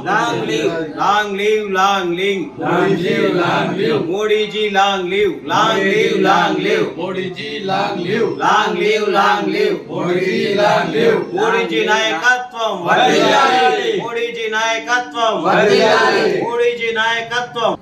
Long live, long live, long live, long live, long live. Modi ji, long live, long live, long live, Modi ji, long live, long live, long live, Modi ji, long live. Modi ji నాయకత్వం వర్ధిల్లాలి, Modi G నాయకత్వం వర్ధిల్లాలి, Modi G నాయకత్వం.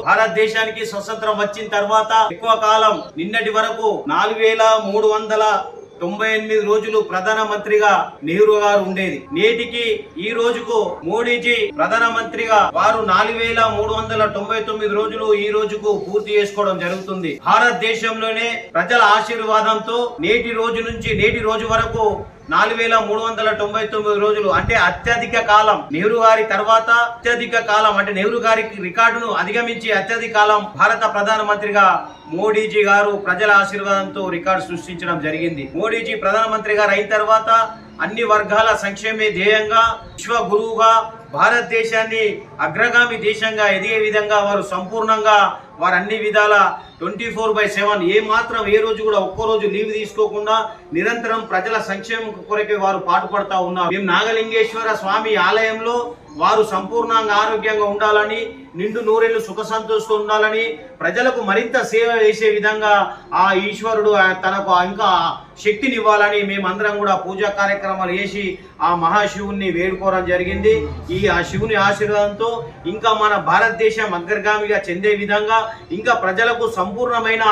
భారతదేశానికి స్వతంత్రం వచ్చిన తర్వాత ఎక్కువ కాలం నిన్నటి వరకు 4398 రోజులు ప్రధానమంత్రిగా నెహ్రూ గారు ఉండేది. నేటికి ఈ రోజుకు మోడీజీ ప్రధానమంత్రిగా వారు 4399 రోజులు ఈ రోజుకు పూర్తి చేసుకోవడం జరుగుతుంది. భారతదేశంలోనే ప్రజల ఆశీర్వాదంతో నేటి రోజు నుంచి నేటి రోజు వరకు 4399 రోజులు అంటే అత్యధిక కాలం. నెహ్రూ గారి తర్వాత అత్యధిక కాలం అంటే నెహ్రూ గారి రికార్డును అధిగమించి అత్యధిక కాలం భారత ప్రధానమంత్రిగా మోడీజీ గారు ప్రజల ఆశీర్వాదంతో రికార్డు సృష్టించడం జరిగింది. మోడీజీ ప్రధానమంత్రి గారు అయిన తర్వాత అన్ని వర్గాల సంక్షేమే ధ్యేయంగా విశ్వ గురువుగా భారతదేశాన్ని అగ్రగామి దేశంగా ఎదిగే విధంగా వారు సంపూర్ణంగా వారు అన్ని విధాల 24/7 ఏ రోజు కూడా ఒక్కో రోజు లీవ్ తీసుకోకుండా నిరంతరం ప్రజల సంక్షేమం కొరకే వారు పాటుపడతా ఉన్నారు. మేము నాగలింగేశ్వర స్వామి ఆలయంలో వారు సంపూర్ణంగా ఆరోగ్యంగా ఉండాలని, నిండు నూరేళ్లు సుఖ సంతోషంతో ఉండాలని, ప్రజలకు మరింత సేవ చేసే విధంగా ఆ ఈశ్వరుడు తనకు ఇంకా శక్తినివ్వాలని మేమందరం కూడా పూజా కార్యక్రమాలు చేసి ఆ మహాశివుణ్ణి వేడుకోవడం జరిగింది. ఆ శివుని ఆశీర్వాదంతో ఇంకా మన భారతదేశం అగ్రగామిగా చెందే విధంగా ఇంకా ప్రజలకు సంపూర్ణమైన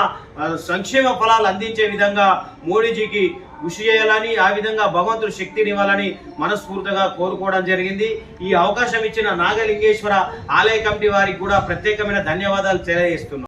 సంక్షేమ ఫలాలు అందించే విధంగా మోడీజీకి కృషి చేయాలని, ఆ విధంగా భగవంతుడు శక్తినివ్వాలని మనస్ఫూర్తిగా కోరుకోవడం జరిగింది. ఈ అవకాశం ఇచ్చిన నాగలింగేశ్వర ఆలయ కమిటీ వారికి కూడా ప్రత్యేకమైన ధన్యవాదాలు తెలియజేస్తున్నాం.